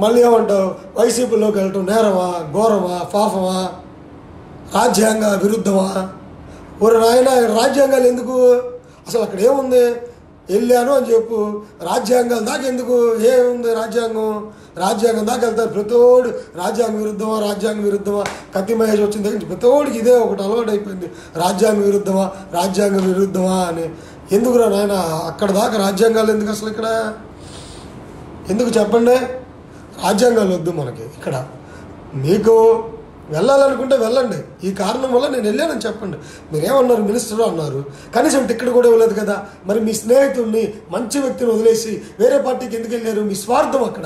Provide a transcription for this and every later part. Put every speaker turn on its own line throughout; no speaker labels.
మళ్ళీ ఏమంటావు, వైసీపీలోకి వెళ్ళటం నేరమా, ఘోరమా, పాపమా, రాజ్యాంగ విరుద్ధమా? ఒక నాయన రాజ్యాంగాలు ఎందుకు? అసలు అక్కడ ఏముంది? వెళ్ళాను అని చెప్పు. రాజ్యాంగాలు దాకా ఎందుకు? ఏముంది రాజ్యాంగం? రాజ్యాంగం దాకా వెళ్తారు ప్రతోడు. రాజ్యాంగ విరుద్ధమా కత్తి మహేష్ వచ్చిన దగ్గర నుంచి ప్రతోడికి ఇదే ఒకటి అలవాటు అయిపోయింది. రాజ్యాంగ విరుద్ధమా అని. ఎందుకురా నాయన అక్కడ దాకా రాజ్యాంగాలు ఎందుకు? అసలు ఇక్కడ ఎందుకు చెప్పండి? రాజ్యాంగాలు వద్దు మనకి. ఇక్కడ మీకు వెళ్ళాలనుకుంటే వెళ్ళండి, ఈ కారణం వల్ల నేను వెళ్ళానని చెప్పండి. మీరేమన్నారు, మినిస్టర్ అన్నారు, కనీసం టికెట్ కూడా ఇవ్వలేదు కదా. మరి మీ స్నేహితుడిని, మంచి వ్యక్తిని వదిలేసి వేరే పార్టీకి ఎందుకు వెళ్ళారు? మీ స్వార్థం అక్కడ.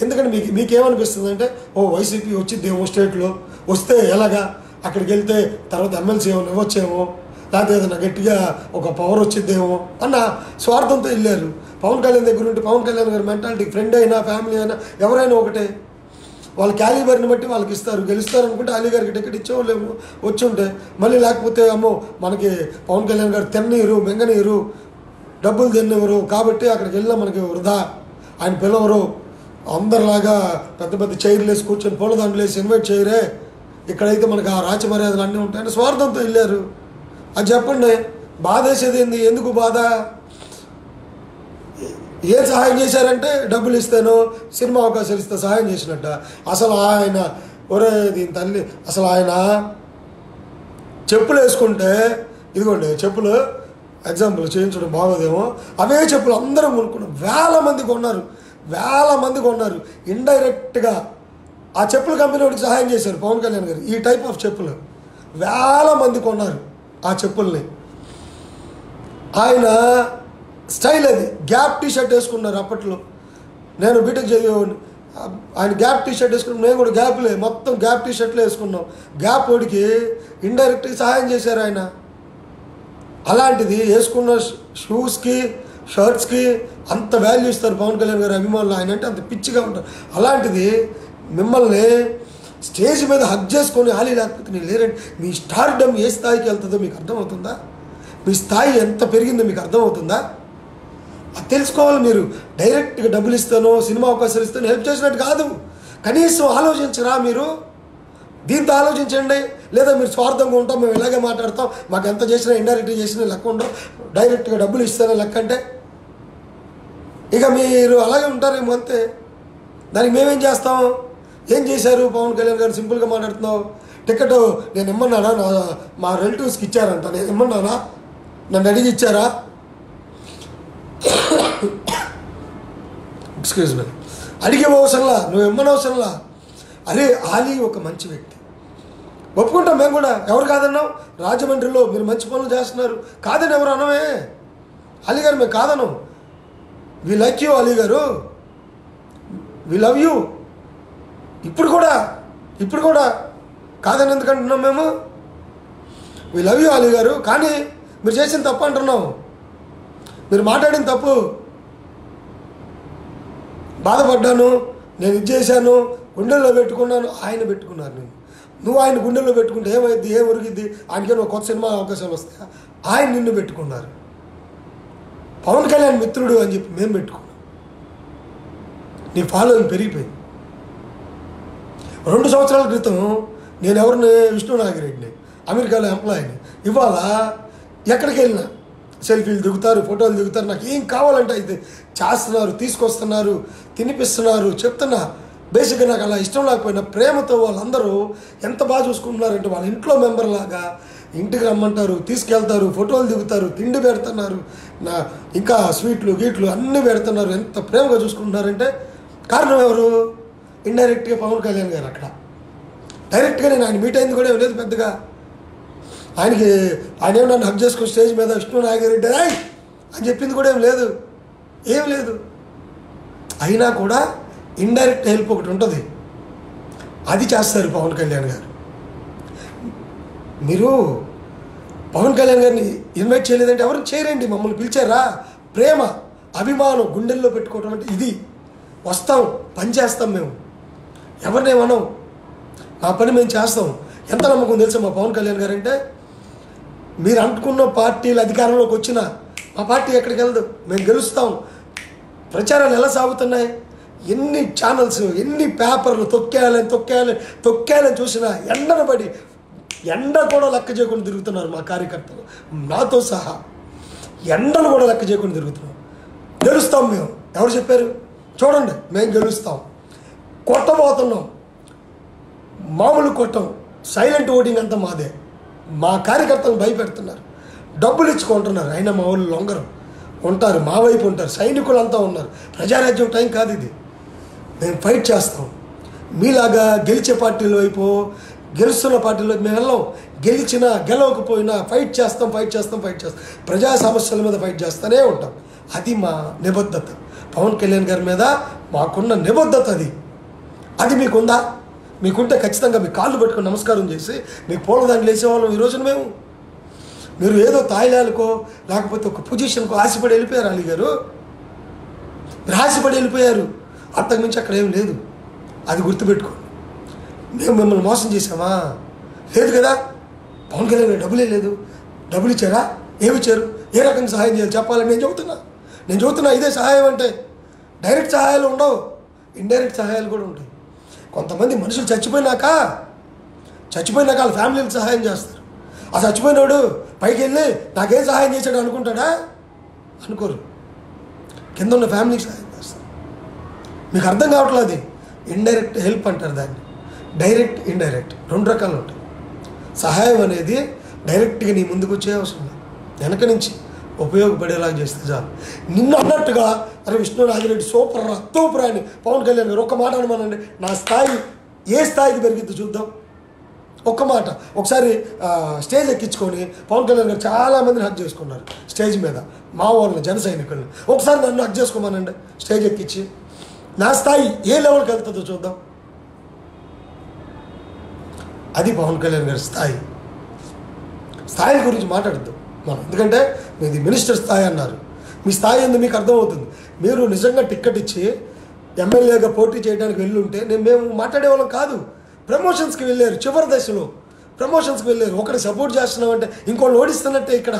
ఎందుకంటే మీకేమనిపిస్తుంది అంటే, వైసీపీ వచ్చిద్దేమో స్టేట్లో, వస్తే ఎలాగా, అక్కడికి వెళ్తే తర్వాత ఎమ్మెల్సీ ఏమో ఇవ్వచ్చేమో, లేకపోతే ఏదైనా గట్టిగా ఒక పవర్ వచ్చిద్దేమో అన్న స్వార్థంతో వెళ్ళారు. పవన్ కళ్యాణ్ దగ్గర ఉంటే పవన్ కళ్యాణ్ గారి మెంటాలిటీ, ఫ్రెండ్ అయినా ఫ్యామిలీ అయినా ఎవరైనా ఒకటే. వాళ్ళ క్యాలిబర్ని బట్టి వాళ్ళకి ఇస్తారు. గెలుస్తారు అనుకుంటే అలీ గారికి టికెట్ ఇచ్చేవాళ్ళేమో వచ్చి ఉంటే. మళ్ళీ లేకపోతే అమ్మో మనకి పవన్ కళ్యాణ్ గారు తిన్నీరు, మెంగనీరు, డబ్బులు తిన్నవరు కాబట్టి అక్కడికి వెళ్ళినా మనకి వృధా, ఆయన పిలవరు, అందరిలాగా పెద్ద పెద్ద చైర్లు వేసి కూర్చొని పూలదండలు వేసి ఇన్వైట్ చేయరే, ఇక్కడైతే మనకి ఆ రాచ మర్యాదలు అన్నీ ఉంటాయని స్వార్థంతో వెళ్ళారు. అది చెప్పండి. బాధ వేసేది ఏంది? ఎందుకు బాధ? ఏం సహాయం చేశారంటే డబ్బులు ఇస్తేనో సినిమా అవకాశాలు ఇస్తే సహాయం చేసినట్ట. అసలు ఆయన దీని తల్లి, అసలు ఆయన చెప్పులు వేసుకుంటే, ఇదిగోండి చెప్పులు ఎగ్జాంపుల్ చేయించడం బాగోదేమో, అవే చెప్పులు అందరూ కొనుక్కున్నారు. వేల మంది కొన్నారు. ఇండైరెక్ట్గా ఆ చెప్పుల కంపెనీ వాడికి సహాయం చేశారు పవన్ కళ్యాణ్ గారు. ఈ టైప్ ఆఫ్ చెప్పులు వేల మంది కొన్నారు ఆ చెప్పుల్ని. ఆయన స్టైల్ అది. గ్యాప్ టీ షర్ట్ వేసుకున్నారు అప్పట్లో. నేను బీటెక్ చదివేవాడిని. ఆయన గ్యాప్ టీ షర్ట్ వేసుకున్నాం, నేను కూడా మొత్తం గ్యాప్ టీ షర్ట్లు వేసుకున్నాం. గ్యాప్ వాడికి ఇండైరెక్ట్గా సహాయం చేశారు ఆయన. అలాంటిది వేసుకున్న షూస్కి, షర్ట్స్కి అంత వాల్యూ ఇస్తారు పవన్ కళ్యాణ్ గారి అభిమానులు. ఆయన అంటే అంత పిచ్చిగా ఉంటారు. అలాంటిది మిమ్మల్ని స్టేజ్ మీద హగ్ చేసుకొని ఆలీ లేకపోతే నేను లేరండి. మీ స్టార్డమ్ ఏ స్థాయికి వెళ్తుందో మీకు అర్థమవుతుందా? మీ స్థాయి ఎంత పెరిగిందో మీకు అర్థమవుతుందా? అది తెలుసుకోవాలి మీరు. డైరెక్ట్గా డబ్బులు ఇస్తానో సినిమా అవకాశాలు ఇస్తానో హెల్ప్ చేసినట్టు కాదు. కనీసం ఆలోచించరా మీరు? దీంతో ఆలోచించండి. లేదా మీరు స్వార్థంగా ఉంటాం, మేము ఇలాగే మాట్లాడతాం, మాకు ఎంత చేసినా ఇండైరెక్ట్గా చేసినా లెక్క ఉండవు, డైరెక్ట్గా డబ్బులు ఇస్తానే లెక్క అంటే ఇక మీరు అలాగే ఉంటారేమో అంతే. దానికి మేమేం చేస్తాం? ఏం చేశారు పవన్ కళ్యాణ్ గారు? సింపుల్గా మాట్లాడుతున్నావు. టికెట్ నేను ఇమ్మన్నానా? మా రిలేటివ్స్కి ఇచ్చారంట. నేను ఇమ్మన్నానా? నన్ను అడిగి ఇచ్చారా? ఎక్స్క్యూజ్ మీ, అడిగే అవసరంలా, నువ్వు ఇమ్మనవసరంలా. అరే ఆలీ ఒక మంచి వ్యక్తి, ఒప్పుకుంటాం మేము కూడా. ఎవరు కాదన్నాం? రాజమండ్రిలో మీరు మంచి పనులు చేస్తున్నారు, కాదని ఎవరు అనమే. అలీ గారు మేము కాదనం. వి లైక్ యూ అలీ గారు, వి లవ్ యూ. ఇప్పుడు కూడా కాదని ఎందుకంటున్నాం మేము? వి లవ్ యూ అలీ గారు. కానీ మీరు చేసిన తప్పు అంటున్నాం, మీరు మాట్లాడిన తప్పు. బాధపడ్డాను, నేను ఇది చేశాను, గుండెల్లో పెట్టుకున్నాను. ఆయన పెట్టుకున్నారు. నువ్వు ఆయన గుండెల్లో పెట్టుకుంటే ఏమైద్ది? ఏం ఉరిగిద్ది? ఆయనకే నువ్వు కొత్త సినిమా అవకాశాలు వస్తాయా? ఆయన నిన్ను పెట్టుకున్నారు. పవన్ కళ్యాణ్ మిత్రుడు అని చెప్పి మేము పెట్టుకున్నాం. నీ ఫాలోయింగ్ పెరిగిపోయింది. 2 సంవత్సరాల క్రితం నేను ఎవరిని, విష్ణు నాగిరెడ్డిని, అమెరికాలో ఎంప్లాయీని. ఇవాళ ఎక్కడికి వెళ్ళినా సెల్ఫీలు దిగుతారు, ఫోటోలు దిగుతారు. నాకు ఏం కావాలంటే అయితే చేస్తున్నారు, తీసుకొస్తున్నారు, తినిపిస్తున్నారు, చెప్తున్నా. బేసిక్గా నాకు అలా ఇష్టం లేకపోయినా ప్రేమతో వాళ్ళందరూ ఎంత బాగా చూసుకుంటున్నారంటే వాళ్ళ ఇంట్లో మెంబర్ లాగా ఇంటికి రమ్మంటారు, తీసుకెళ్తారు, ఫోటోలు దిగుతారు, తిండి పెడుతున్నారు, ఇంకా స్వీట్లు గీట్లు అన్నీ పెడుతున్నారు. ఎంత ప్రేమగా చూసుకుంటున్నారంటే కారణం ఎవరు? ఇండైరెక్ట్గా పవన్ కళ్యాణ్ గారు. అక్కడ డైరెక్ట్గా నేను ఆయన మీట్ అయింది కూడా ఏం లేదు పెద్దగా. ఆయన ఏమో నన్ను హక్ చేసుకుని స్టేజ్ మీద విష్ణు నాగిరెడ్డి అని చెప్పింది కూడా ఏం లేదు. అయినా కూడా ఇండైరెక్ట్ హెల్ప్ ఒకటి ఉంటుంది, అది చేస్తారు పవన్ కళ్యాణ్ గారు. మీరు పవన్ కళ్యాణ్ గారిని ఇన్వైట్ చేయలేదంటే ఎవరు చేయరండి. మమ్మల్ని పిలిచారా? ప్రేమ, అభిమానం గుండెల్లో పెట్టుకోవటం అంటే ఇది. వస్తాం, పని చేస్తాం, మేము ఎవరినేమనం, మా పని మేము చేస్తాం. ఎంత నమ్మకం తెలుసా మా పవన్ కళ్యాణ్ గారు అంటే, మీరు అనుకున్న పార్టీలు అధికారంలోకి వచ్చినా మా పార్టీ ఎక్కడికి వెళ్ళదు, మేము గెలుస్తాం. ప్రచారాలు ఎలా సాగుతున్నాయి? ఎన్ని ఛానల్స్, ఎన్ని పేపర్లు తొక్కేయాలని చూసినా ఎండను పడి ఎండ కూడా లెక్క చేయకుండా తిరుగుతున్నారు మా కార్యకర్తలు, నాతో సహా ఎండలు కూడా లెక్క చేయకుండా తిరుగుతున్నాం. గెలుస్తాం మేము. ఎవరు చెప్పారు? చూడండి, మేము గెలుస్తాం. కొట్టబోతున్నాం, మామూలు కొట్టం, సైలెంట్ ఓటింగ్ అంతా మాదే. మా కార్యకర్తలు భయపెడుతున్నారు, డబ్బులు ఇచ్చుకుంటున్నారు, అయినా మా వాళ్ళు లొంగరు, ఉంటారు, మా వైపు ఉంటారు, సైనికులు అంతా ఉన్నారు. ప్రజారాజ్యం టైం కాదు ఇది. మేము ఫైట్ చేస్తాం. మీలాగా గెలిచే పార్టీల వైపు, గెలుస్తున్న పార్టీలో మేము వెళ్ళాం. గెలిచినా గెలవకపోయినా ఫైట్ చేస్తాం. ప్రజా సమస్యల మీద ఫైట్ చేస్తూనే ఉంటాం. అది మా నిబద్ధత. పవన్ కళ్యాణ్ గారి మీద మాకున్న నిబద్ధత అది మీకుందా? మీకుంటే ఖచ్చితంగా మీ కాళ్ళు పెట్టుకుని నమస్కారం చేసి మీకు పూలదాండ్లు వేసేవాళ్ళం ఈ రోజున మేము. మీరు ఏదో తాయిలాలకో లేకపోతే ఒక పొజిషన్కో ఆశపడి వెళ్ళిపోయారు. అలీ గారు, మీరు ఆశపడి వెళ్ళిపోయారు. అంతకుమించి అక్కడ ఏం లేదు. అది గుర్తుపెట్టుకోండి. మేము మిమ్మల్ని మోసం చేసామా? లేదు కదా. పవన్ కళ్యాణ్ డబ్బులే లేదు. డబ్బులు ఇచ్చారా? ఏమిచ్చారు? ఏ రకంగా సహాయం చేయాలి చెప్పాలని నేను చెబుతున్నా. ఇదే సహాయం అంటే. డైరెక్ట్ సహాయాలు ఉండవు, ఇండైరెక్ట్ సహాయాలు కూడా ఉంటాయి. కొంతమంది మనుషులు చచ్చిపోయినాక వాళ్ళ ఫ్యామిలీలకు సహాయం చేస్తారు. ఆ చచ్చిపోయినాడు పైకి వెళ్ళి నాకేం సహాయం చేశాడు అనుకుంటాడా? అనుకోరు. కింద ఉన్న ఫ్యామిలీకి సహాయం చేస్తారు. మీకు అర్థం కావట్లేదు. అది ఇండైరెక్ట్ హెల్ప్ అంటారు దాన్ని. డైరెక్ట్, ఇండైరెక్ట్ 2 రకాలు ఉంటాయి. సహాయం అనేది డైరెక్ట్గా నీ ముందుకు వచ్చే అవసరం లేదు, వెనక నుంచి ఉపయోగపడేలాగా చేస్తే చాలు. నిన్ను అన్నట్టుగా అరే విష్ణు నాగిరెడ్డి సూపర్ అని పవన్ కళ్యాణ్ గారు ఒక్క మాట అనమానండి, నా స్థాయి ఏ స్థాయికి పెరిగిద్దో చూద్దాం. ఒక్క మాట. ఒకసారి స్టేజ్ ఎక్కించుకొని పవన్ కళ్యాణ్ గారు చాలామందిని హక్ చేసుకున్నారు స్టేజ్ మీద, మా వాళ్ళని, జన సైనికుల్ని. ఒకసారి నన్ను హక్ చేసుకోమానండి స్టేజ్ ఎక్కించి. నా స్థాయి ఏ లెవెల్కి వెళ్తుందో చూద్దాం. అది పవన్ కళ్యాణ్ గారి స్థాయి గురించి మాట్లాడద్దు మనం. ఎందుకంటే మీది మినిస్టర్ స్థాయి అన్నారు. మీ స్థాయి ఏందో మీకు అర్థమవుతుంది. మీరు నిజంగా టిక్కెట్ ఇచ్చి ఎమ్మెల్యేగా పోటీ చేయడానికి వెళ్ళి ఉంటే మేము మాట్లాడేవాళ్ళం కాదు. ప్రమోషన్స్కి వెళ్ళారు, చివరి దశలో ప్రమోషన్స్కి వెళ్ళారు. ఒకరిని సపోర్ట్ చేస్తున్నామంటే ఇంకోళ్ళు ఓడిస్తున్నట్టే. ఇక్కడ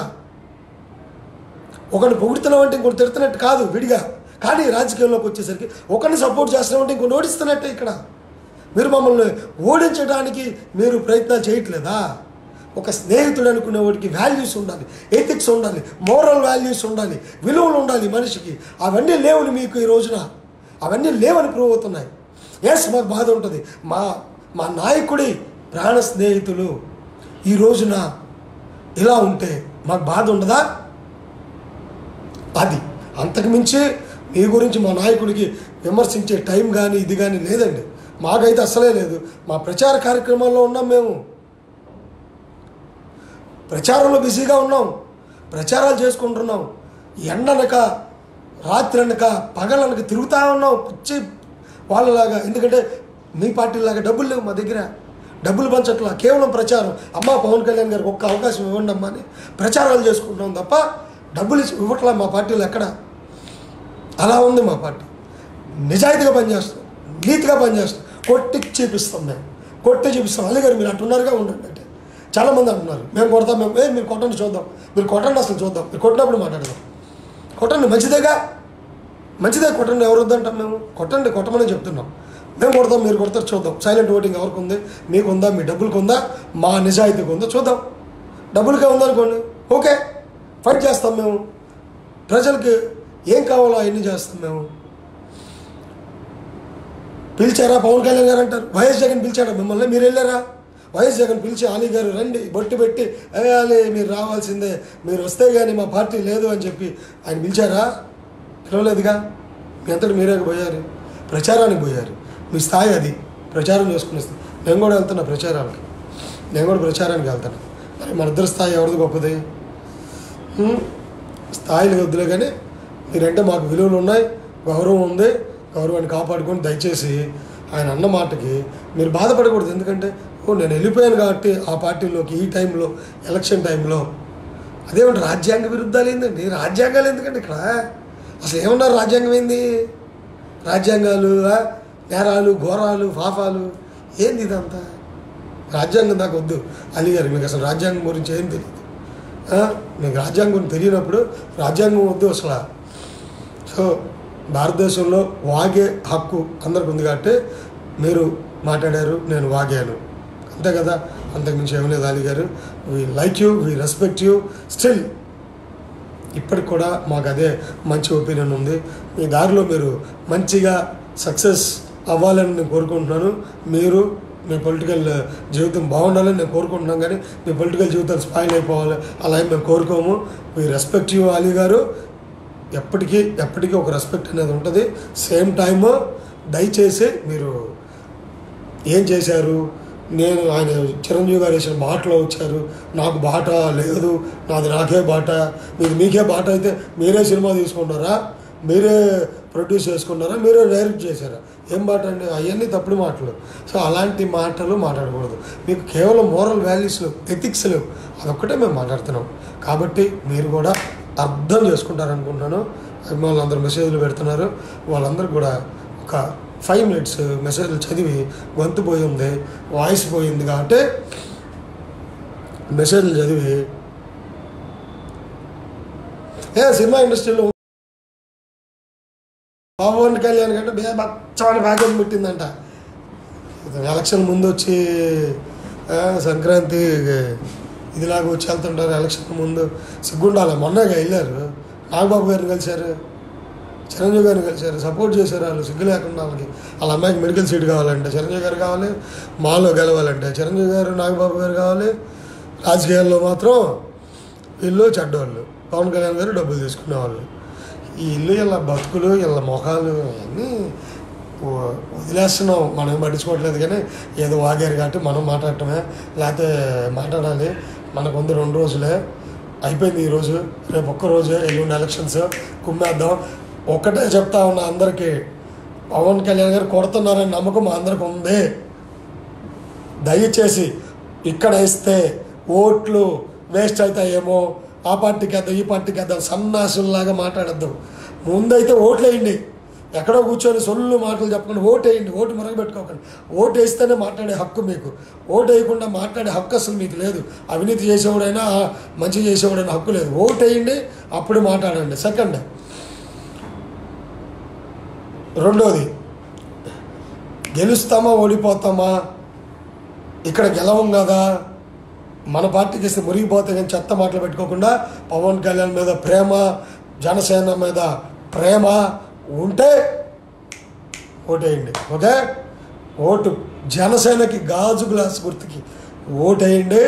ఒకరిని పొగుడుతున్నామంటే ఇంకోటి తిడుతున్నట్టు కాదు విడిగా. కానీ రాజకీయాల్లోకి వచ్చేసరికి ఒకరిని సపోర్ట్ చేస్తున్నామంటే ఇంకోటి ఓడిస్తున్నట్టే. ఇక్కడ మీరు మమ్మల్ని ఓడించడానికి మీరు ప్రయత్నాలు చేయట్లేదా? ఒక స్నేహితుడు అనుకునే వాడికి వాల్యూస్ ఉండాలి, ఎథిక్స్ ఉండాలి, మోరల్ వాల్యూస్ ఉండాలి, విలువలు ఉండాలి మనిషికి. అవన్నీ లేవని మీకు ఈ రోజున అవన్నీ లేవని ప్రూవ్ అవుతున్నాయి. ఎస్, మాకు బాధ ఉంటుంది. మా నాయకుడి ప్రాణ స్నేహితులు ఈ రోజున ఇలా ఉంటే మాకు బాధ ఉండదా? అది అంతకుమించి మీ గురించి మా నాయకుడికి విమర్శించే టైం కానీ ఇది కానీ లేదండి. మాకైతే అసలే లేదు. మా ప్రచార కార్యక్రమాల్లో ఉన్నాం. మేము ప్రచారంలో బిజీగా ఉన్నాం, ప్రచారాలు చేసుకుంటున్నాం. ఎండనక రాత్రి అనక పగలనక తిరుగుతూ ఉన్నాం పిచ్చి వాళ్ళలాగా. ఎందుకంటే మీ పార్టీలాగా డబ్బులు లేవు మా దగ్గర, డబ్బులు పంచట్లా, కేవలం ప్రచారం. అమ్మా పవన్ కళ్యాణ్ గారికి ఒక్క అవకాశం ఇవ్వండి అమ్మా అని ప్రచారాలు చేసుకుంటున్నాం తప్ప డబ్బులు ఇవ్వట్లా మా పార్టీలో ఎక్కడ. అలా ఉంది మా పార్టీ. నిజాయితీగా పనిచేస్తాం, నీతిగా పనిచేస్తాం, కొట్టి చూపిస్తాం. అలీ గారు మీరు అట్టున్నారుగా ఉండండి అంటే చాలామంది అంటున్నారు. మేము కొడతాం, మీరు కొట్టండి చూద్దాం, మీరు కొట్టండి అసలు చూద్దాం, మీరు కొట్టినప్పుడు మాట్లాడదాం. కొట్టండి, మంచిదే కొట్టండి, ఎవరు వద్దంటాం మేము. కొట్టమని చెప్తున్నాం. మేము కొడతాం, మీరు కొడతారు చూద్దాం. సైలెంట్ ఓటింగ్ ఎవరికి ఉంది? మీకుందా? మీ డబ్బులకు ఉందా? మా నిజాయితీకి ఉందా? చూద్దాం. డబ్బులకే ఉందనుకోండి, ఓకే, ఫైట్ చేస్తాం మేము. ప్రజలకి ఏం కావాలో అవన్నీ చేస్తాం మేము. పిలిచారా పవన్ కళ్యాణ్ గారు అంటారు. వైఎస్ జగన్ పిలిచాడా మిమ్మల్ని? మీరు వెళ్ళారా? వైఎస్ జగన్ పిలిచి అలీ గారు రండి, బొట్టు పెట్టి అలీ మీరు రావాల్సిందే, మీరు వస్తే కానీ మా పార్టీ లేదు అని చెప్పి ఆయన పిలిచారా? పిలవలేదుగా. మీ అంతటి మీరే పోయారు, ప్రచారానికి పోయారు. మీ స్థాయి అది, ప్రచారం చేసుకునే స్థాయి. నేను కూడా వెళ్తున్నా ప్రచారానికి, వెళ్తాను. మరి మన ఇద్దరు స్థాయి ఎవరిది గొప్పది? స్థాయిలు వద్దులే, కానీ మీరంటే మాకు విలువలు ఉన్నాయి, గౌరవం ఉంది. గౌరవాన్ని కాపాడుకొని దయచేసి ఆయన అన్న మాటకి మీరు బాధపడకూడదు. ఎందుకంటే నేను వెళ్ళిపోయాను కాబట్టి ఆ పార్టీలోకి ఈ టైంలో, ఎలక్షన్ టైంలో. అదేమంటే రాజ్యాంగ విరుద్ధాలు ఏందండి? రాజ్యాంగాలు ఎందుకంటే ఇక్కడ అసలు ఏమన్నారు? రాజ్యాంగం ఏంది? రాజ్యాంగాలు, నేరాలు, ఘోరాలు, ఫాఫాలు ఏంది ఇదంతా? రాజ్యాంగం దాకా వద్దు అలీ గారు. మీకు అసలు రాజ్యాంగం గురించి ఏం తెలియదు. మీకు రాజ్యాంగం గురించి తెలియనప్పుడు రాజ్యాంగం వద్దు అసలు. సో భారతదేశంలో వాగే హక్కు అందరికి ఉంది కాబట్టి మీరు మాట్లాడారు, నేను వాగాను, అంతే కదా, అంతకుమించి ఏం లేదు. అలీ గారు, we like you, we respect you still. ఇప్పటికి కూడా మాకు అదే మంచి ఒపీనియన్ ఉంది. మీ దారిలో మీరు మంచిగా సక్సెస్ అవ్వాలని నేను కోరుకుంటున్నాను. మీరు మీ పొలిటికల్ జీవితం బాగుండాలని నేను కోరుకుంటున్నాను, కానీ మీ పొలిటికల్ జీవితం స్పాయిల్ అయిపోవాలి అలా మేము కోరుకోము. వీ రెస్పెక్ట్ యూ అలీ గారు. ఎప్పటికీ ఒక రెస్పెక్ట్ అనేది ఉంటుంది. సేమ్ టైమ్ దయచేసి మీరు ఏం చేశారు, నేను ఆయన చిరంజీవి గారు వేసిన బాటలో వచ్చారు, నాకు బాట లేదు, నాకే బాట, మీకే బాట అయితే మీరే సినిమా తీసుకుంటారా, మీరే ప్రొడ్యూస్ చేసుకున్నారా, మీరే డైరెక్ట్ చేశారా, ఏం బాట అండి, అవన్నీ తప్పుడు మాటలు. సో అలాంటి మాటలు మాట్లాడకూడదు. మీకు కేవలం మోరల్ వాల్యూస్ లేవు, ఎథిక్స్ లేవు, అదొక్కటే మేము మాట్లాడుతున్నాం. కాబట్టి మీరు కూడా అర్థం చేసుకుంటారనుకుంటున్నాను. అభిమానులు మెసేజ్లు పెడుతున్నారు, వాళ్ళందరూ కూడా ఒక 5 minutes మెసేజ్లు చదివి గొంతు పోయింది, వాయిస్ పోయింది కాబట్టి మెసేజ్లు చదివి సినిమా ఇండస్ట్రీలో పవన్ కళ్యాణ్ కంటే బచ్చని బ్యాగం పెట్టిందంట. ఎలక్షన్ ముందు వచ్చి సంక్రాంతి ఇదిలాగా వచ్చి వెళ్తుంటారు, ఎలక్షన్ ముందు సిగ్గుండాలి. మొన్నగా వెళ్ళారు, నాగబాబు గారిని కలిశారు, చిరంజీవి గారిని కలిశారు, సపోర్ట్ చేశారు. వాళ్ళు సిగ్గు లేకుండా వాళ్ళ అమ్మాయికి మెడికల్ సీట్ కావాలంటే చిరంజీవి గారు కావాలి, మాలో గెలవాలంటే చిరంజీవి గారు, నాగబాబు గారు కావాలి. రాజకీయాల్లో మాత్రం వీళ్ళు చెడ్డవాళ్ళు, పవన్ కళ్యాణ్ గారు డబ్బులు తీసుకునేవాళ్ళు. ఈ ఇల్లు ఇలా బతుకులు ఇలా మొఖాలు అన్నీ వదిలేస్తున్నాం, మనం పట్టించుకోవట్లేదు. కానీ ఏదో వాగారు కాబట్టి మనం మాట్లాడటమే, లేకపోతే మాట్లాడాలి. మనకు 2 రోజులే అయిపోయింది. ఈరోజు రేపు ఒక్కరోజే, ఎల్లుండి ఎలక్షన్స్, కుమ్మేద్దాం. ఒక్కటే చెప్తా ఉన్నా అందరికీ, పవన్ కళ్యాణ్ గారు కొడుతున్నారని నమ్మకం మా అందరికి ఉంది. దయచేసి ఇక్కడ వేస్తే ఓట్లు వేస్ట్ అవుతాయేమో, ఆ పార్టీకి వేద్దాం, ఈ పార్టీకి వేద్దాం, సన్నాసుల్లాగా మాట్లాడద్దాం. ముందైతే ఓట్లు వేయండి, ఎక్కడో కూర్చొని సొల్లు మాటలు చెప్పకుండా ఓటు వేయండి. ఓటు మరగబెట్టుకోకండి. ఓటు వేస్తేనే మాట్లాడే హక్కు మీకు, ఓటు వేయకుండా మాట్లాడే హక్కు అసలు మీకు లేదు. అవినీతి చేసేవాడైనా మంచి చేసేవాడైనా హక్కు లేదు. ఓటు వేయండి, అప్పుడు మాట్లాడండి. సెకండ్, రెండోది, గెలుస్తామా ఓడిపోతామా, ఇక్కడ గెలవం కదా, మన పార్టీకి ఇస్తే మురిగిపోతే కానీ చెత్త మాటలు పెట్టుకోకుండా పవన్ కళ్యాణ్ మీద ప్రేమ, జనసేన మీద ప్రేమ ఉంటే ఓటేయండి. ఓకే, ఓటు జనసేనకి గాజు గ్లాస్ గుర్తుకి ఓటేయండి.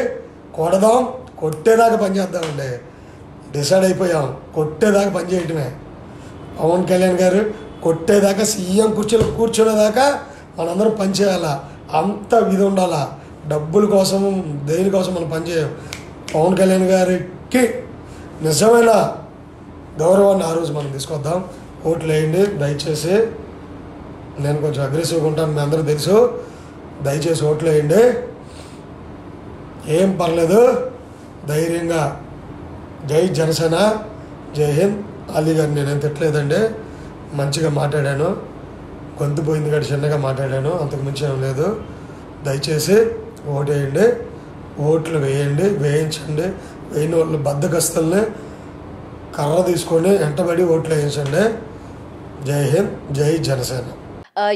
కొడదాం, కొట్టేదాకా పనిచేద్దామండి. డిసైడ్ అయిపోయాం, కొట్టేదాకా పనిచేయటమే. పవన్ కళ్యాణ్ గారు కొట్టేదాకా, సీఎం కుర్చీలో కూర్చునేదాకా మనందరం పనిచేయాలా, అంత ఇది ఉండాలా. డబ్బుల కోసం దేనికోసం మనం పనిచేయం. పవన్ కళ్యాణ్ గారికి నిజమైన గౌరవాన్ని ఆ రోజు మనం తీసుకొద్దాం. ఓట్లు వేయండి దయచేసి. నేను కొంచెం అగ్రెసివ్గా ఉంటాను, మీ అందరూ తెలుసు. దయచేసి ఓట్లు వేయండి, ఏం పర్లేదు, ధైర్యంగా. జై జనసేన, జై హింద్. అలీ గారిని నేనేం తిట్టలేదండి, మంచిగా మాట్లాడాను, గొంతు పోయింది కానీ చిన్నగా మాట్లాడాను, అంతకు మించి ఏం లేదు. దయచేసి ఓటు వేయండి, ఓట్లు వేయండి, వేయించండి. వేయని వాళ్ళు బద్దకస్తుల్ని కర్ర తీసుకొని వెంటబడి ఓట్లు వేయించండి. జై హింద్, జై Janasena.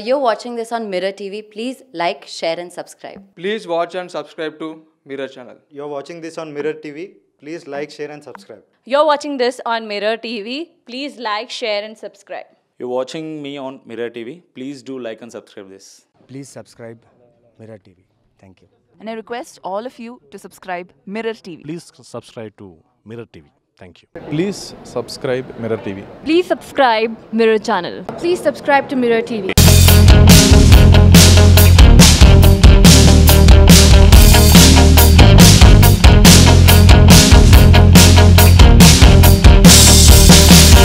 You're watching this on Mirror TV. Please like, share and subscribe.
Please watch and subscribe to Mirror channel.
You're watching this on Mirror TV. Please like, share and subscribe.
You're watching this on Mirror TV. Please like, share and subscribe.
You're watching me on Mirror TV. Please do like and subscribe this.
Please subscribe Mirror TV. Thank you.
And I request all of you to subscribe Mirror TV.
Please subscribe to Mirror TV. Thank you. Please subscribe Mirror TV.
Please subscribe Mirror channel.
Please subscribe to Mirror TV.